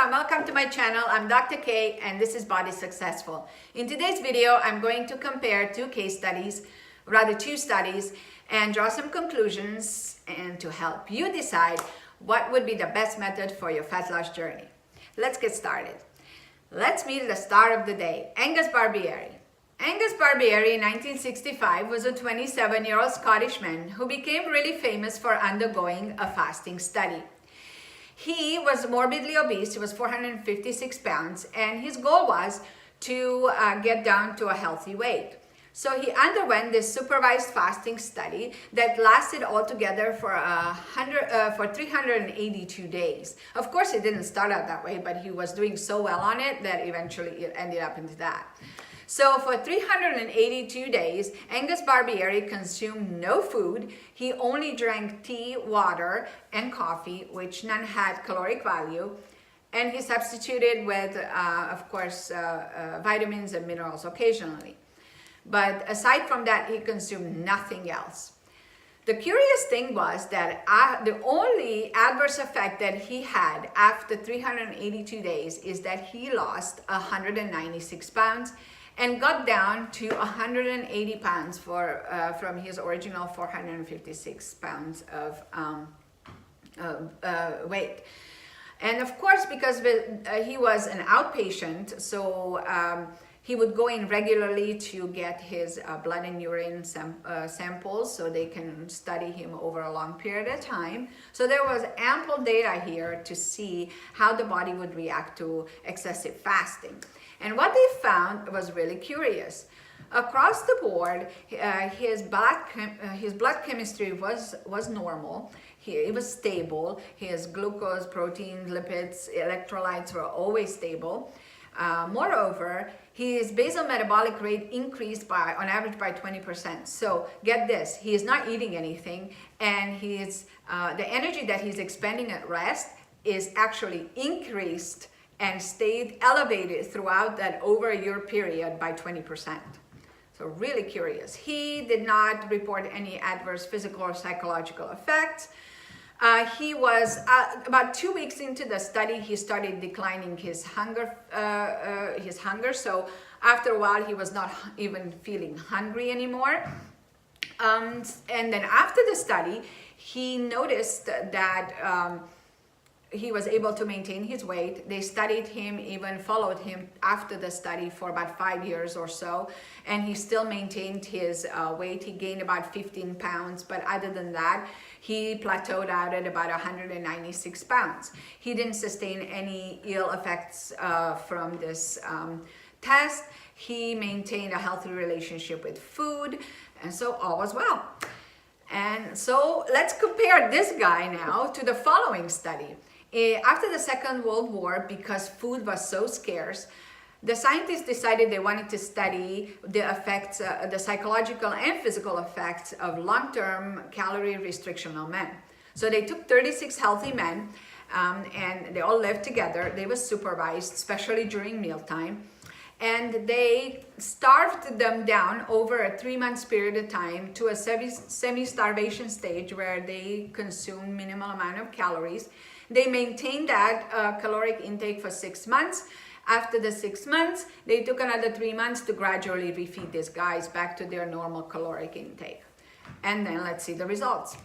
and welcome to my channel. I'm Dr. K and this is Body Successful. In today's video, I'm going to compare two studies, and draw some conclusions and to help you decide what would be the best method for your fat loss journey. Let's get started. Let's meet the star of the day, Angus Barbieri. Angus Barbieri in 1965 was a 27-year-old Scottish man who became really famous for undergoing a fasting study. He was morbidly obese, he was 456 pounds, and his goal was to get down to a healthy weight. So he underwent this supervised fasting study that lasted altogether for 382 days. Of course, it didn't start out that way, but he was doing so well on it that eventually it ended up into that. So for 382 days, Angus Barbieri consumed no food. He only drank tea, water, and coffee, which none had caloric value. And he substituted with, of course, vitamins and minerals occasionally. But aside from that, he consumed nothing else. The curious thing was that the only adverse effect that he had after 382 days is that he lost 196 pounds and got down to 180 pounds from his original 456 pounds of weight. And of course, because he was an outpatient, so he would go in regularly to get his blood and urine samples so they can study him over a long period of time. So there was ample data here to see how the body would react to excessive fasting. And what they found was really curious. Across the board, his blood chemistry was normal. It was stable. His glucose, protein, lipids, electrolytes were always stable. Moreover, his basal metabolic rate increased on average by 20%. So get this, he is not eating anything, and the energy that he's expending at rest is actually increased and stayed elevated throughout that over a year period by 20%. So really curious. He did not report any adverse physical or psychological effects. He was about 2 weeks into the study, he started declining his hunger. So after a while, he was not even feeling hungry anymore. And then after the study, he noticed that he was able to maintain his weight. They studied him, even followed him after the study for about 5 years or so, and he still maintained his weight. He gained about 15 pounds, but other than that, he plateaued out at about 196 pounds. He didn't sustain any ill effects from this test. He maintained a healthy relationship with food, and so all was well. And so let's compare this guy now to the following study. After the Second World War, because food was so scarce, the scientists decided they wanted to study the effects, the psychological and physical effects of long-term calorie restriction on men. So they took 36 healthy men, and they all lived together. They were supervised, especially during mealtime. And they starved them down over a 3-month period of time to a semi-starvation stage where they consumed minimal amount of calories. They maintained that caloric intake for 6 months. After the 6 months, they took another 3 months to gradually refeed these guys back to their normal caloric intake. And then let's see the results.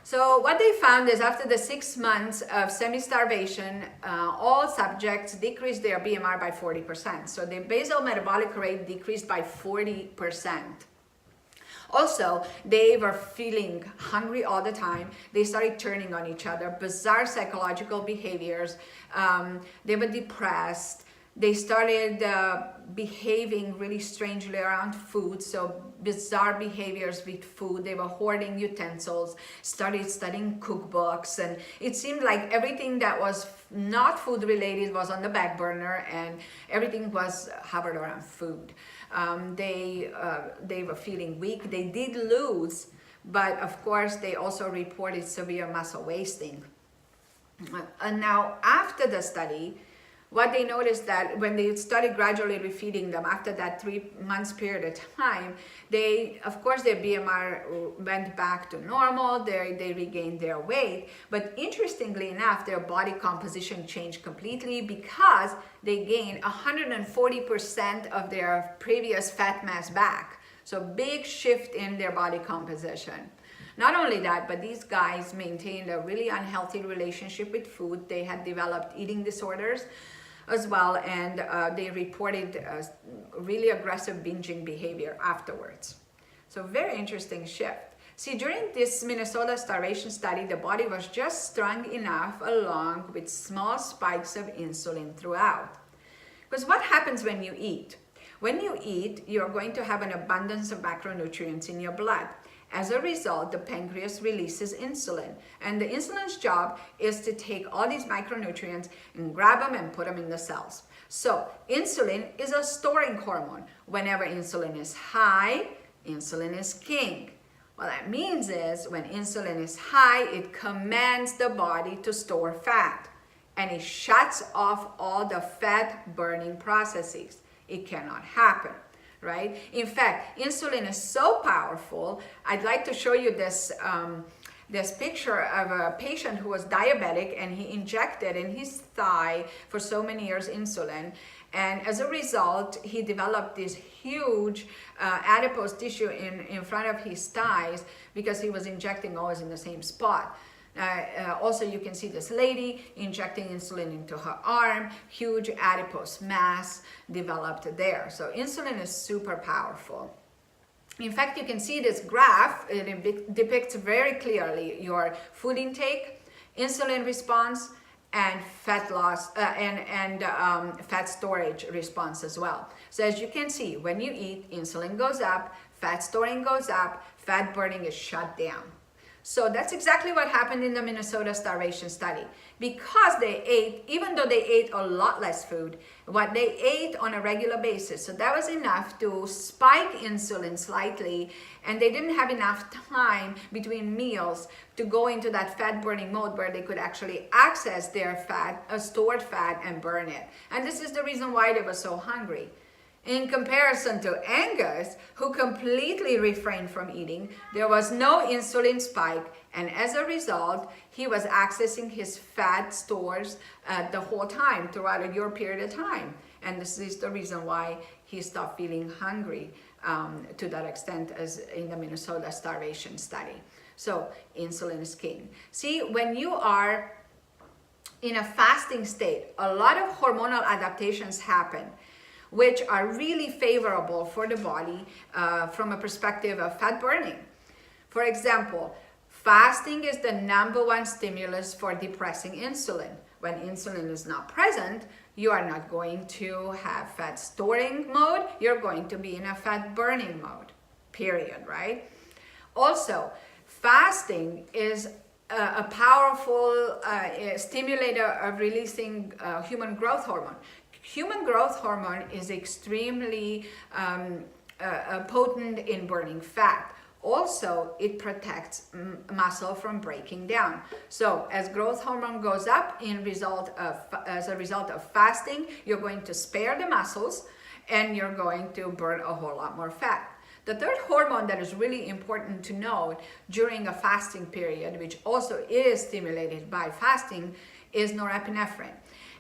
So what they found is after the 6 months of semi-starvation, all subjects decreased their BMR by 40%. So the basal metabolic rate decreased by 40%. Also, they were feeling hungry all the time. They started turning on each other, bizarre psychological behaviors. They were depressed. They started behaving really strangely around food, so bizarre behaviors with food. They were hoarding utensils, started studying cookbooks, and it seemed like everything that was not food related was on the back burner, and everything was hovered around food. They were feeling weak. They did lose, but of course they also reported severe muscle wasting. And now after the study, what they noticed that when they started gradually refeeding them after that 3 months period of time, of course their BMR went back to normal, they regained their weight, but interestingly enough, their body composition changed completely because they gained 140% of their previous fat mass back. So big shift in their body composition. Not only that, but these guys maintained a really unhealthy relationship with food. They had developed eating disorders as well, and they reported really aggressive binging behavior afterwards. So very interesting shift. See, during this Minnesota starvation study, the body was just strung enough along with small spikes of insulin throughout. Because what happens when you eat? When you eat, you're going to have an abundance of macronutrients in your blood. As a result, the pancreas releases insulin, and the insulin's job is to take all these micronutrients and grab them and put them in the cells. So insulin is a storing hormone. Whenever insulin is high, insulin is king. What that means is when insulin is high, it commands the body to store fat, and it shuts off all the fat burning processes. It cannot happen. Right? In fact, insulin is so powerful. I'd like to show you this picture of a patient who was diabetic, and he injected in his thigh for so many years insulin, and as a result he developed this huge adipose tissue in front of his thighs because he was injecting always in the same spot. Also, you can see this lady injecting insulin into her arm, huge adipose mass developed there. So insulin is super powerful. In fact, you can see this graph, it depicts very clearly your food intake, insulin response, and fat loss and fat storage response as well. So as you can see, when you eat, insulin goes up, fat storing goes up, fat burning is shut down. So that's exactly what happened in the Minnesota starvation study. Because they ate, even though they ate a lot less food, what they ate on a regular basis, so that was enough to spike insulin slightly, and they didn't have enough time between meals to go into that fat burning mode where they could actually access their fat, stored fat, and burn it. And this is the reason why they were so hungry. In comparison to Angus, who completely refrained from eating, there was no insulin spike, and as a result, he was accessing his fat stores the whole time, throughout a year period of time. And this is the reason why he stopped feeling hungry to that extent as in the Minnesota starvation study. So insulin is king. See, when you are in a fasting state, a lot of hormonal adaptations happen, which are really favorable for the body from a perspective of fat burning. For example, fasting is the #1 stimulus for depressing insulin. When insulin is not present, you are not going to have fat storing mode, you're going to be in a fat burning mode, period, right? Also, fasting is a powerful stimulator of releasing human growth hormone. Human growth hormone is extremely potent in burning fat. Also, it protects muscle from breaking down. So as growth hormone goes up as a result of fasting, you're going to spare the muscles and you're going to burn a whole lot more fat. The third hormone that is really important to note during a fasting period, which also is stimulated by fasting, is norepinephrine.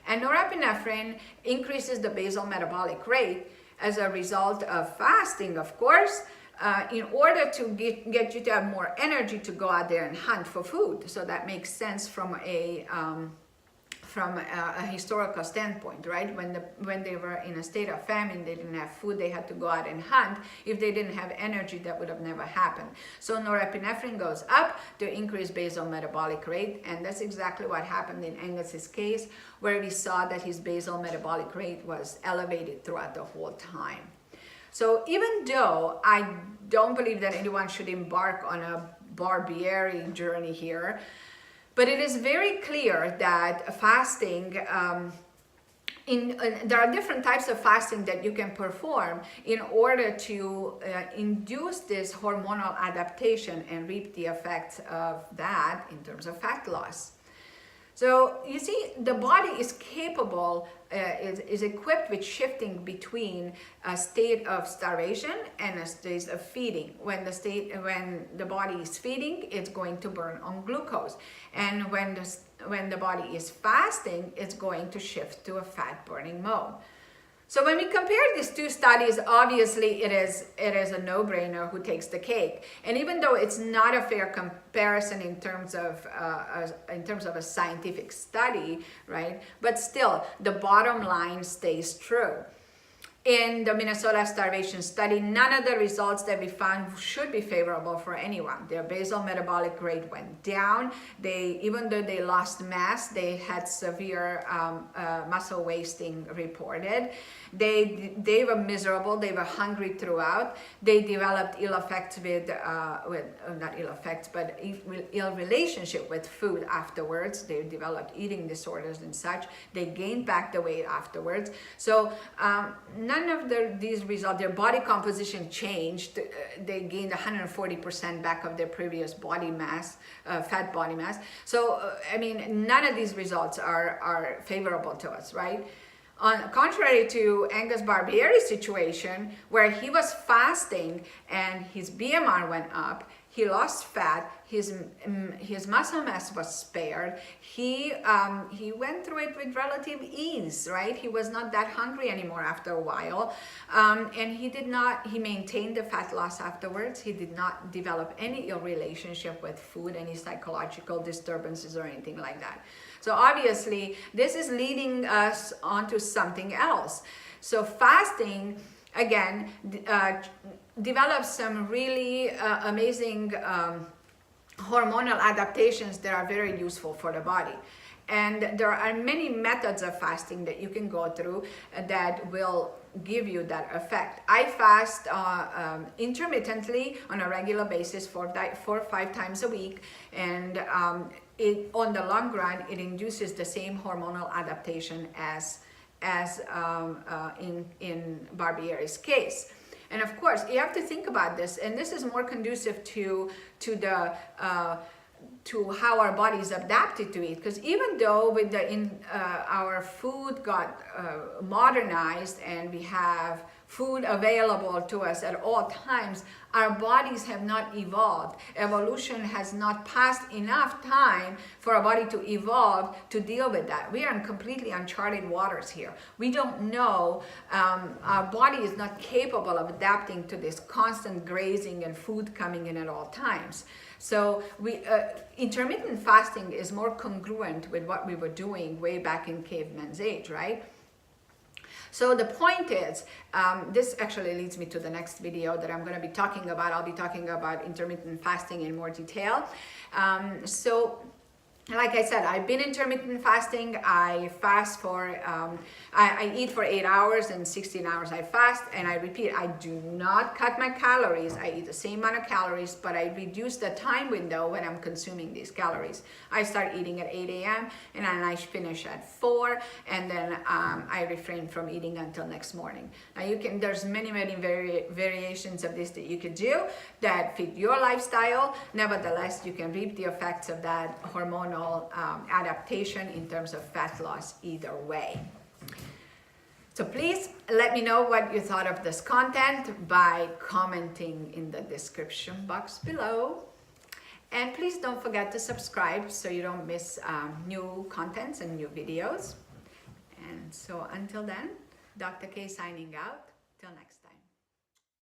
And norepinephrine increases the basal metabolic rate as a result of fasting, of course, in order to get you to have more energy to go out there and hunt for food. So that makes sense from a historical standpoint, right? When they were in a state of famine, they didn't have food, they had to go out and hunt. If they didn't have energy, that would have never happened. So norepinephrine goes up to increase basal metabolic rate, and that's exactly what happened in Angus's case, where we saw that his basal metabolic rate was elevated throughout the whole time. So even though I don't believe that anyone should embark on a Barbieri journey here, but it is very clear that fasting, there are different types of fasting that you can perform in order to induce this hormonal adaptation and reap the effects of that in terms of fat loss. So you see, the body is capable, is equipped with shifting between a state of starvation and a state of feeding. When the body is feeding, it's going to burn on glucose, and when the body is fasting, it's going to shift to a fat burning mode. So when we compare these two studies, obviously it is a no-brainer who takes the cake. And even though it's not a fair comparison in terms of a scientific study, right? But still, the bottom line stays true. In the Minnesota starvation study, none of the results that we found should be favorable for anyone. Their basal metabolic rate went down. Even though they lost mass, they had severe muscle wasting reported. They were miserable. They were hungry throughout. They developed ill effects not ill effects, but ill relationship with food afterwards. They developed eating disorders and such. They gained back the weight afterwards. So none of these results, their body composition changed. They gained 140% back of their previous body mass, fat body mass. So, I mean, none of these results are favorable to us, right? Contrary to Angus Barbieri's situation, where he was fasting and his BMR went up, he lost fat, his muscle mass was spared, he went through it with relative ease, right? He was not that hungry anymore after a while, and he maintained the fat loss afterwards. He did not develop any ill relationship with food, any psychological disturbances or anything like that. So obviously, this is leading us onto something else. So fasting, again, develops some really amazing hormonal adaptations that are very useful for the body. And there are many methods of fasting that you can go through that will give you that effect. I fast intermittently on a regular basis 4 or 5 times a week, and on the long run, it induces the same hormonal adaptation as in Barbieri's case. And of course, you have to think about this, and this is more conducive to how our bodies adapted to it. Because even though our food got modernized and we have food available to us at all times, our bodies have not evolved. Evolution has not passed enough time for our body to evolve to deal with that. We are in completely uncharted waters here. We don't know, our body is not capable of adapting to this constant grazing and food coming in at all times. So intermittent fasting is more congruent with what we were doing way back in caveman's age, right? So the point is, this actually leads me to the next video that I'm going to be talking about. I'll be talking about intermittent fasting in more detail. So like I said, I've been intermittent fasting. I fast for, I eat for 8 hours and 16 hours I fast. And I repeat, I do not cut my calories. I eat the same amount of calories, but I reduce the time window when I'm consuming these calories. I start eating at 8 a.m. and then I finish at 4, and then I refrain from eating until next morning. Now there's many variations of this that you could do that fit your lifestyle. Nevertheless, you can reap the effects of that hormonal adaptation in terms of fat loss either way. So please let me know what you thought of this content by commenting in the description box below. And please don't forget to subscribe so you don't miss new contents and new videos. And so until then, Dr. K signing out. Till next time.